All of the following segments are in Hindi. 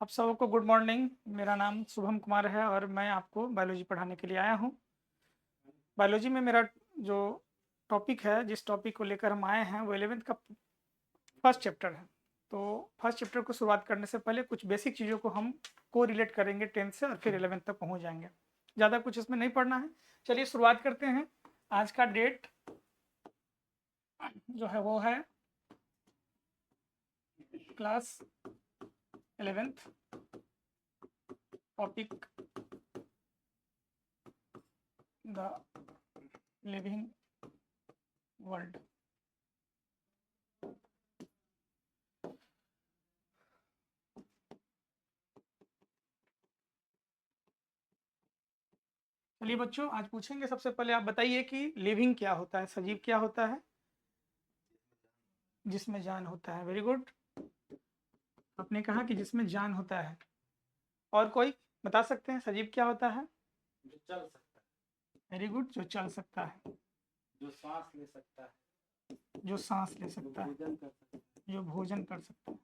आप सबको गुड मॉर्निंग। मेरा नाम शुभम कुमार है और मैं आपको बायोलॉजी पढ़ाने के लिए आया हूँ। बायोलॉजी में मेरा जो टॉपिक है, जिस टॉपिक को लेकर हम आए हैं, वो 11th का फर्स्ट चैप्टर है। तो फर्स्ट चैप्टर को शुरुआत करने से पहले कुछ बेसिक चीज़ों को हम को रिलेट करेंगे 10th से और फिर 11th तक पहुँच जाएंगे। ज़्यादा कुछ इसमें नहीं पढ़ना है। चलिए शुरुआत करते हैं। आज का डेट जो है वो है class 11th। Topic the living world. चलिए बच्चों, आज पूछेंगे। सबसे पहले आप बताइए कि लिविंग क्या होता है, सजीव क्या होता है? जिसमें जान होता है। Very good. आपने कहा कि जिसमें जान होता है। और कोई बता सकते हैं सजीव क्या होता है? जो चल सकता है, वेरी गुड, जो चल सकता है, जो सांस ले सकता है, जो सांस ले जो सकता है, भोजन कर सकता है। जो भोजन कर सकता है।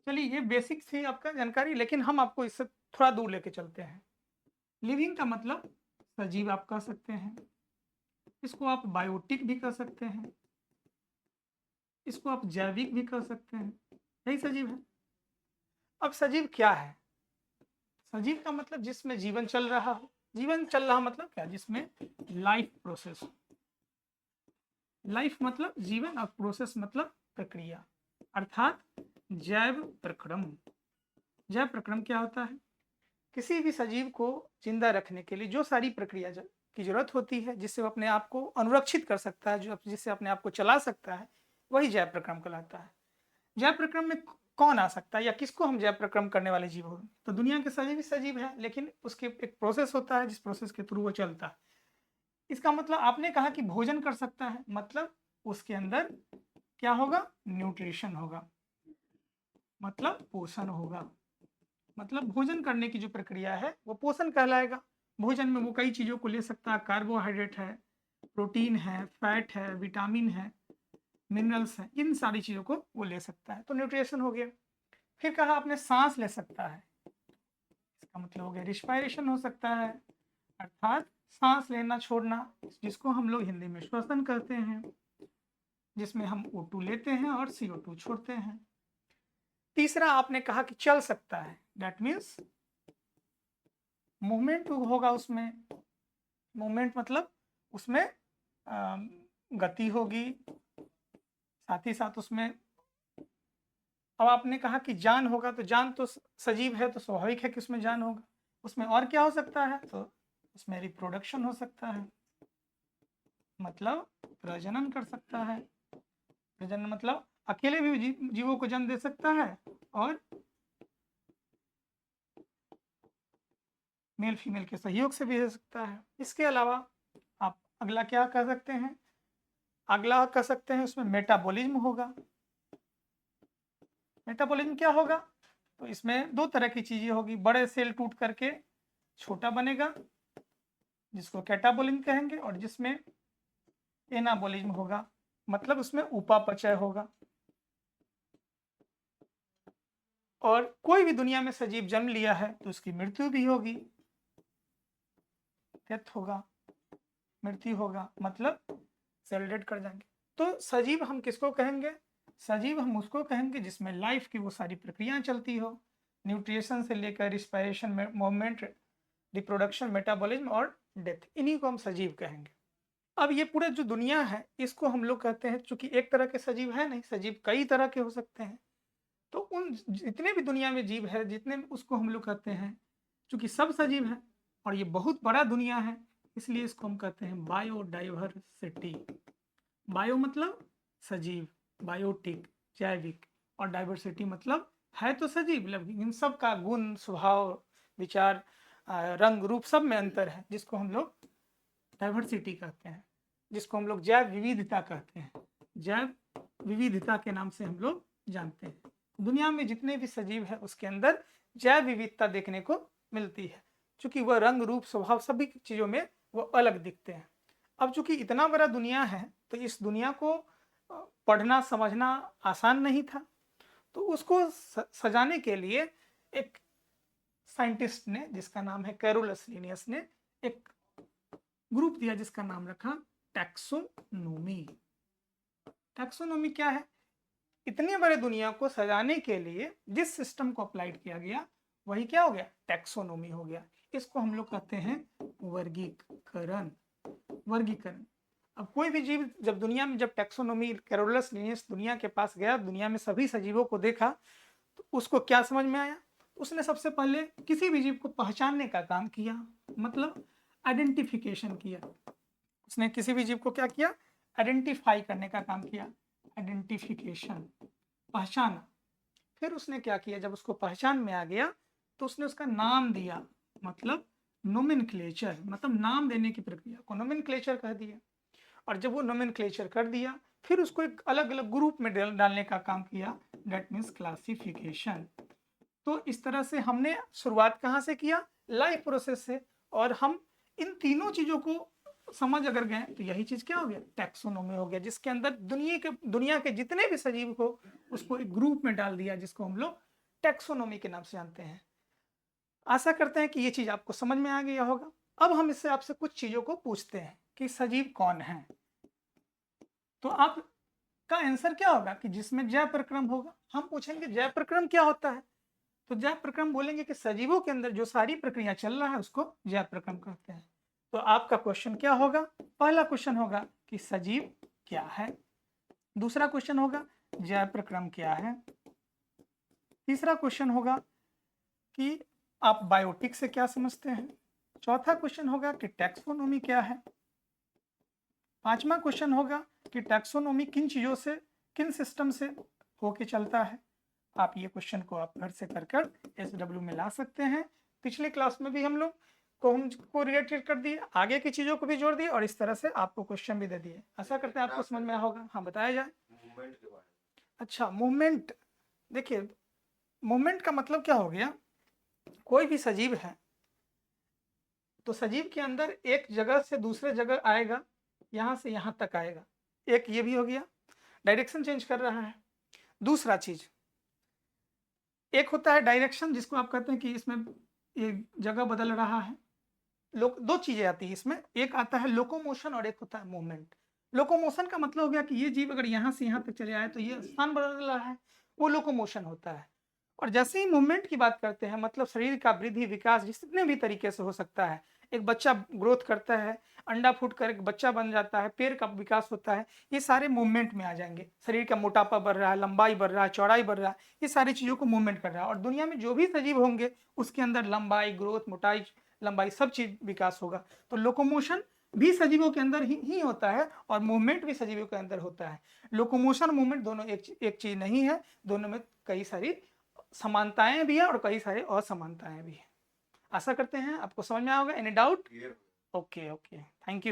चलिए, ये बेसिक थी आपका जानकारी, लेकिन हम आपको इससे थोड़ा दूर लेके चलते हैं। लिविंग का मतलब सजीव आप कह सकते हैं, इसको आप बायोटिक भी कह सकते हैं, इसको आप जैविक भी कह सकते हैं। यही सजीव है। अब सजीव क्या है? सजीव का मतलब जिसमें जीवन चल रहा हो। जीवन चल रहा मतलब क्या? जिसमें लाइफ प्रोसेस। लाइफ मतलब जीवन और प्रोसेस मतलब प्रक्रिया, अर्थात जैव प्रक्रम। जैव प्रक्रम क्या होता है? किसी भी सजीव को जिंदा रखने के लिए जो सारी प्रक्रिया की जरूरत होती है, जिससे वो अपने आप को अनुरक्षित कर सकता है, जो जिससे अपने आप को चला सकता है, वही जैव प्रक्रम कहलाता है। जैव प्रक्रम में कौन आ सकता है या किसको हम जैव प्रक्रम करने वाले जीव हो? तो दुनिया के सजीव ही सजीव है, लेकिन उसके एक प्रोसेस होता है जिस प्रोसेस के थ्रू वो चलता है। इसका मतलब आपने कहा कि भोजन कर सकता है, मतलब उसके अंदर क्या होगा? न्यूट्रिशन होगा, मतलब पोषण होगा। मतलब भोजन करने की जो प्रक्रिया है वो पोषण कहलाएगा। भोजन में वो कई चीज़ों को ले सकता है। कार्बोहाइड्रेट है, प्रोटीन है, फैट है, विटामिन है, मिनरल्स हैं, इन सारी चीज़ों को वो ले सकता है, तो न्यूट्रिशन हो गया। फिर कहा आपने सांस ले सकता है, इसका मतलब हो गया रिस्पायरेशन हो सकता है, अर्थात सांस लेना छोड़ना, जिसको हम लोग हिंदी में श्वसन कहते हैं, जिसमें हम O2 लेते हैं और CO2 छोड़ते हैं। तीसरा आपने कहा कि चल सकता है, दैट मीन्स मूवमेंट होगा उसमें। मूवमेंट मतलब उसमें गति होगी, साथ ही साथ उसमें। अब आपने कहा कि जान होगा, तो जान तो सजीव है तो स्वाभाविक है कि उसमें जान होगा। उसमें और क्या हो सकता है? तो उसमें रिप्रोडक्शन हो सकता है, मतलब प्रजनन कर सकता है। प्रजनन मतलब अकेले भी जीवों को जन्म दे सकता है और मेल फीमेल के सहयोग से भी दे सकता है। इसके अलावा आप अगला क्या कह सकते हैं? अगला कह सकते हैं उसमें मेटाबॉलिज्म होगा। मेटाबॉलिज्म क्या होगा? तो इसमें दो तरह की चीजें होगी। बड़े सेल टूट करके छोटा बनेगा, जिसको कैटाबॉलिज्म कहेंगे, और जिसमें एनाबॉलिज्म होगा, मतलब उसमें उपापचय होगा। और कोई भी दुनिया में सजीव जन्म लिया है तो उसकी मृत्यु भी होगी, डेथ होगा, मृत्यु होगा, मतलब सेल डेड कर जाएंगे। तो सजीव हम किसको कहेंगे? सजीव हम उसको कहेंगे जिसमें लाइफ की वो सारी प्रक्रियाएं चलती हो, न्यूट्रिशन से लेकर रिस्पायरेशन, मूवमेंट, रिप्रोडक्शन, मेटाबॉलिज्म और डेथ, इन्हीं को हम सजीव कहेंगे। अब ये पूरा जो दुनिया है इसको हम लोग कहते हैं, चूंकि एक तरह के सजीव है नहीं, सजीव कई तरह के हो सकते हैं। तो उन जितने भी दुनिया में जीव है, जितने भी, उसको हम लोग कहते हैं, चूंकि सब सजीव है और ये बहुत बड़ा दुनिया है, इसलिए इसको हम कहते हैं बायोडाइवर्सिटी। बायो मतलब सजीव, बायोटिक जैविक, और डाइवर्सिटी मतलब है तो सजीव, लेकिन इन सब का गुण, स्वभाव, विचार, रंग रूप सब में अंतर है, जिसको हम लोग डाइवर्सिटी कहते हैं, जिसको हम लोग जैव विविधता कहते हैं। जैव विविधता के नाम से हम लोग जानते हैं। दुनिया में जितने भी सजीव है उसके अंदर जैव विविधता देखने को मिलती है, क्योंकि वह रंग रूप स्वभाव सभी चीज़ों में वो अलग दिखते हैं। अब चूंकि इतना बड़ा दुनिया है तो इस दुनिया को पढ़ना समझना आसान नहीं था, तो उसको सजाने के लिए एक साइंटिस्ट ने जिसका नाम है कैरोलस लिनियस ने एक ग्रुप दिया जिसका नाम रखा टैक्सोनोमी। टैक्सोनोमी क्या है? इतनी बड़े दुनिया को सजाने के लिए जिस सिस्टम को अप्लाइड किया गया वही क्या हो गया? टैक्सोनोमी हो गया। इसको हम लोग कहते हैं वर्गीकरण। वर्गीकरण। अब कोई भी जीव जब दुनिया में जब टैक्सोनोमी कैरोलस लिनियस दुनिया के पास गया, दुनिया में सभी सजीवों को देखा, तो उसको क्या समझ में आया? उसने सबसे पहले किसी भी जीव को पहचानने का काम किया, मतलब आइडेंटिफिकेशन किया। उसने किसी भी जीव को क्या किया? आइडेंटिफाई करने का काम किया, आइडेंटिफिकेशन, पहचाना। फिर उसने क्या किया? जब उसको पहचान में आ गया तो उसने उसका नाम दिया, मतलब नोमेनक्लेचर, मतलब नाम देने की प्रक्रिया को नोमेनक्लेचर कह दिया। और जब वो नोमेनक्लेचर कर दिया फिर उसको एक अलग अलग ग्रुप में डालने का काम किया, दैट मीन्स क्लासिफिकेशन। तो इस तरह से हमने शुरुआत कहाँ से किया? लाइफ प्रोसेस से। और हम इन तीनों चीजों को समझ अगर गए तो यही चीज क्या हो गया? टैक्सोनोमी हो गया, जिसके अंदर दुनिया के जितने भी सजीव को उसको एक ग्रुप में डाल दिया, जिसको हम लोग टैक्सोनोमी के नाम से जानते हैं। आशा करते हैं कि ये चीज आपको समझ में आ गया होगा। अब हम इससे आपसे कुछ चीजों को पूछते हैं कि सजीव कौन है। तो आपका आंसर क्या होगा? कि जिसमें जय प्रक्रम होगा। हम पूछेंगे जय प्रक्रम क्या होता है, तो जय प्रक्रम बोलेंगे कि सजीवों के अंदर जो सारी प्रक्रिया चल रहा है उसको जय प्रक्रम कहते हैं। तो आपका क्वेश्चन क्या होगा? पहला क्वेश्चन होगा कि सजीव क्या है, दूसरा क्वेश्चन होगा जय प्रक्रम क्या है, तीसरा क्वेश्चन होगा कि आप बायोटिक से क्या समझते हैं, चौथा क्वेश्चन होगा कि टैक्सोनोमी क्या है, पांचवा क्वेश्चन होगा कि टैक्सोनोमी किन चीजों से, किन सिस्टम से होके चलता है। आप ये क्वेश्चन को आप घर से कर SW में ला सकते हैं। पिछले क्लास में भी हम लोग को रिलेटेड कर दिए, आगे की चीजों को भी जोड़ दिए और इस तरह से आपको क्वेश्चन भी दे दिए। आशा करते हैं आपको समझ में आया होगा। हाँ, बताया जाए। मूवमेंट के बारे में। अच्छा, मूवमेंट। देखिए, मूवमेंट का मतलब क्या हो गया? कोई भी सजीव है तो सजीव के अंदर एक जगह से दूसरे जगह आएगा, यहां से यहां तक आएगा। एक ये भी हो गया, डायरेक्शन चेंज कर रहा है। दूसरा चीज, एक होता है डायरेक्शन जिसको आप कहते हैं कि इसमें ये जगह बदल रहा है। दो चीजें आती है इसमें, एक आता है लोकोमोशन और एक होता है मूवमेंट। लोकोमोशन का मतलब हो गया कि ये जीव अगर यहाँ से यहाँ तक चले आए तो ये स्थान बदल रहा है, वो लोकोमोशन होता है। और जैसे ही मूवमेंट की बात करते हैं, मतलब शरीर का वृद्धि विकास जितने भी तरीके से हो सकता है। एक बच्चा ग्रोथ करता है, अंडा फूट कर एक बच्चा बन जाता है, पेड़ का विकास होता है, ये सारे मूवमेंट में आ जाएंगे। शरीर का मोटापा बढ़ रहा है, लंबाई बढ़ रहा है, चौड़ाई बढ़ रहा है, ये सारी चीजों को मूवमेंट कर रहा है। और दुनिया में जो भी सजीव होंगे उसके अंदर लंबाई, ग्रोथ, मोटाई, लंबाई सब चीज विकास होगा। तो लोकोमोशन भी सजीवों के अंदर ही होता है और मूवमेंट भी सजीवों के अंदर होता है। लोकोमोशन मूवमेंट दोनों एक चीज नहीं है, दोनों में कई सारी समानताएं भी है और कई सारी असमानताएं भी है। आशा करते हैं आपको समझ में आया होगा। Any doubt? Okay, thank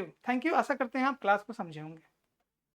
you. आशा करते हैं आप क्लास को समझे होंगे।